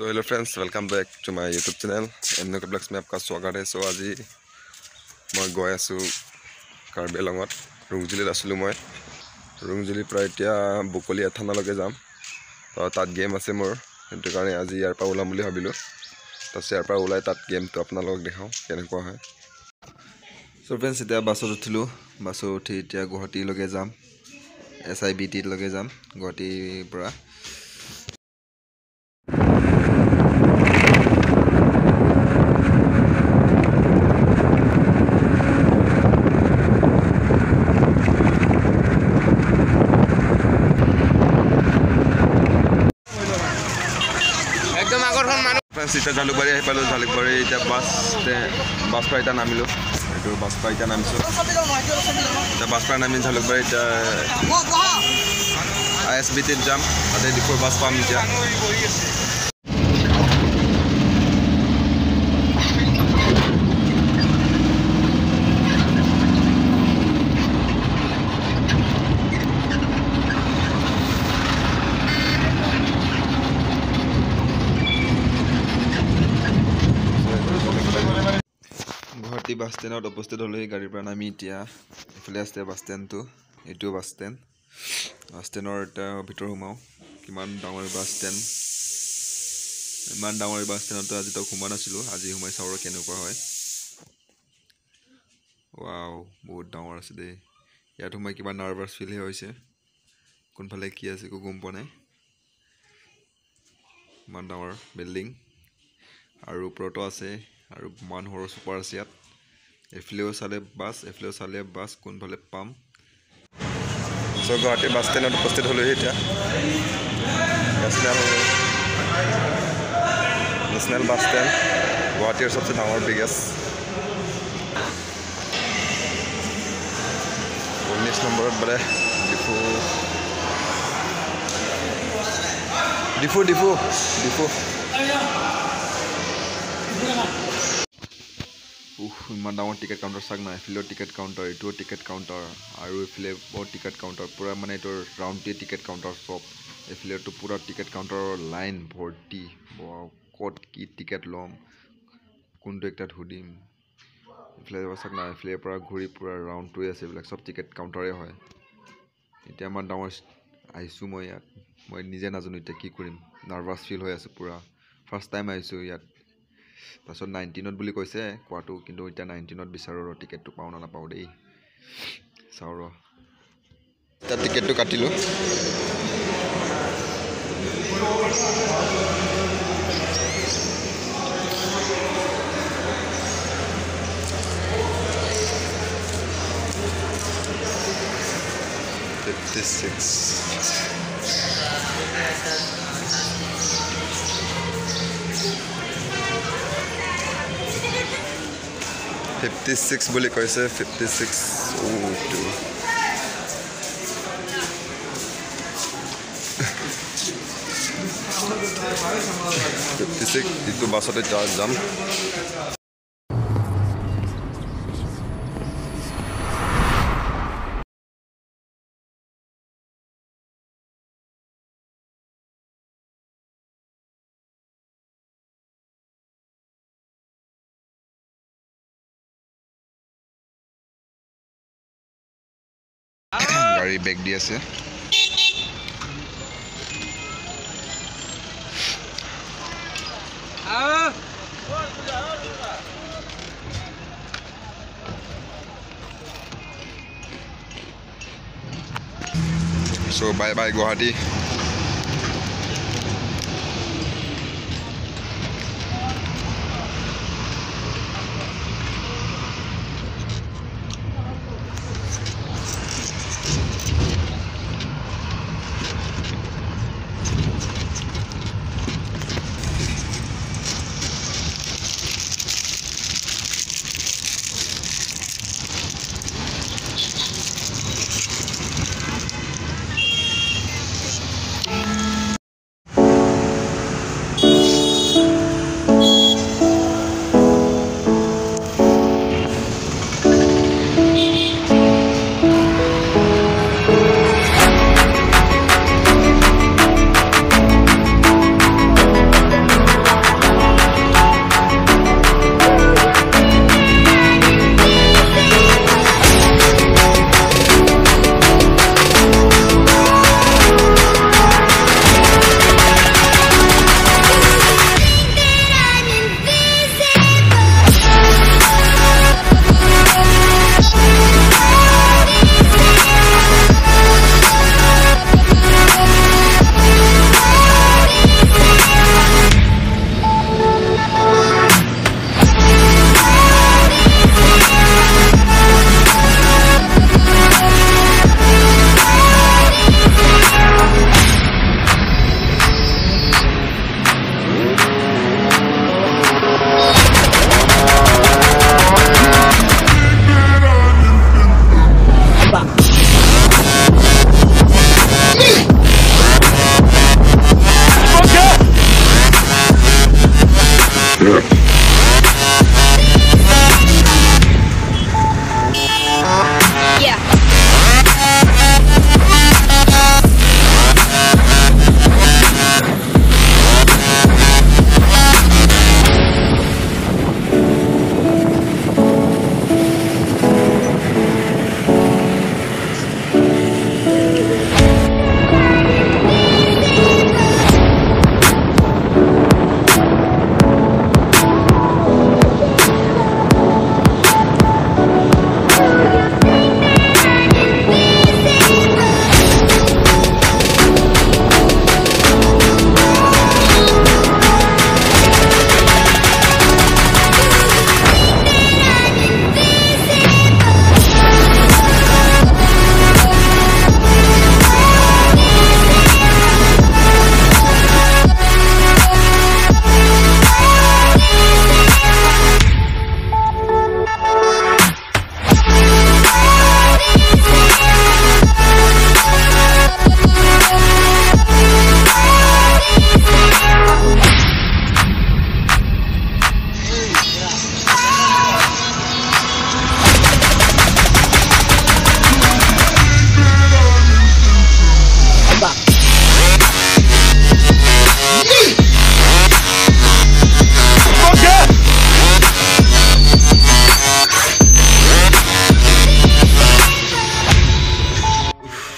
तो hello friends, welcome back to my YouTube channel एमनो blogs में आपका स्वागत है। सो आज मैं गई आसो कार्बी आंलंगत रुंगजुलित आसलो। मैं रुंगजुलिर পৰা এতিয়া বকলিয়া থানালৈকে যাম। তো তাত গেম আছে মোৰ, সেইটো কাৰণে আজি ইয়াৰ পৰা ওলাম বুলি ভাবিলোঁ। তাৰপিছত ইয়াৰ পৰা ওলাই তাত গেমটো আপোনালোকক দেখাওঁ কেনেকুৱা হয়। সো ফ্ৰেন্ডছ, এতিয়া বাছত উঠিলোঁ। বাছত উঠি এতিয়া গুৱাহাটীলৈকে যাম, SIBTলৈকে যাম গুৱাহাটীৰ পৰা। এতিয়া জালুকবাৰী আহি পালোঁ। জালুকবাৰী এতিয়া বাছ পৰা এতিয়া নামিলোঁ। এইটো বাছ পৰা এতিয়া নামিছোঁ। এতিয়া বাছ পৰা নামি জালুকবাৰী এতিয়া ISBTত যাম। তাতে ডিফুৰ বাছ পাম এতিয়া। গুৱাহাটী বাছ ষ্টেণ্ডত উপস্থিত হ'লেই গাড়ীৰ পৰা নামি এতিয়া এইফালে আছে বাছ ষ্টেণ্ডটো। এইটোও বাছ ষ্টেণ্ড। বাছ ষ্টেণ্ডৰ এতিয়া ভিতৰ সোমাওঁ। কিমান ডাঙৰ বাছ ষ্টেণ্ড, ইমান ডাঙৰ বাছ ষ্টেণ্ডতো আজি তক সোমোৱা নাছিলোঁ। আজি সোমাই চাওঁ কেনেকুৱা হয়। ৱাও, বহুত ডাঙৰ আছে দেই। ইয়াত সোমাই কিবা নাৰ্ভাছ ফিলহে হৈছে। কোনফালে কি আছে একো গম পোৱা নাই। ইমান ডাঙৰ বিল্ডিং আৰু ওপৰতো আছে আৰু মানুহৰ চুপাৰ আছে ইয়াত। এফালেও চালে বাছ, এফালেও চালে বাছ, কোনফালে পাম। চ' গুৱাহাটী বাছ ষ্টেণ্ডত উপস্থিত হ'লোহি এতিয়া। নেশ্যনেল বাছ ষ্টেণ্ড, গুৱাহাটীৰ চবচে ডাঙৰ বিগেষ্ট। 19 নম্বৰত বোলে ডিফু ইমান ডাঙৰ টিকেট কাউণ্টাৰ চাওক না। এফালেও টিকেট কাউণ্টাৰ, এইটোও টিকেট কাউণ্টাৰ আৰু এইফালে বহুত টিকেট কাউণ্টাৰ। পূৰা মানে এইটোৰ ৰাউণ্ডটোৱে টিকেট কাউণ্টাৰ চব। এইফালেতো পূৰা টিকেট কাউণ্টাৰৰ লাইন ভৰ্তি। ক'ত কি টিকেট ল'ম, কোনটো একটাত সুধিম। এইফালে চাওক না, এইফালে পৰা ঘূৰি পূৰা ৰাউণ্ডটোৱে আছে। এইবিলাক চব টিকেট কাউণ্টাৰে হয়। এতিয়া ইমান ডাঙৰ আহিছোঁ মই ইয়াত, মই নিজে নাজানো এতিয়া কি কৰিম। নাৰ্ভাছ ফিল হৈ আছোঁ পূৰা। ফাৰ্ষ্ট টাইম আহিছোঁ ইয়াত। তাৰপিছত 19ত বুলি কৈছে কোৱাটো, কিন্তু এতিয়া 19ত বিচাৰোঁ টিকেটটো পাওঁ না নাপাওঁ দেই। চাওঁ এতিয়া টিকেটটো কাটিলোঁ। $56 বুলি কৈছে। 56 এইটো বাছতে যাম। গাড়ী বেগ দি আছে। So bye bye Guwahati.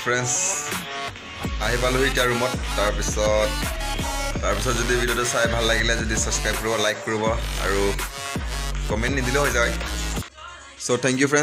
Friends আহি পালোহি এতিয়া ৰুমত তাৰপিছত যদি ভিডিঅ'টো চাই ভাল লাগিলে যদি ছাবস্ক্ৰাইব কৰিব লাইক কৰিব আৰু কমেণ্ট নিদিলেও হৈ যায় চ' থেংক ইউ ফ্ৰেণ্ডছ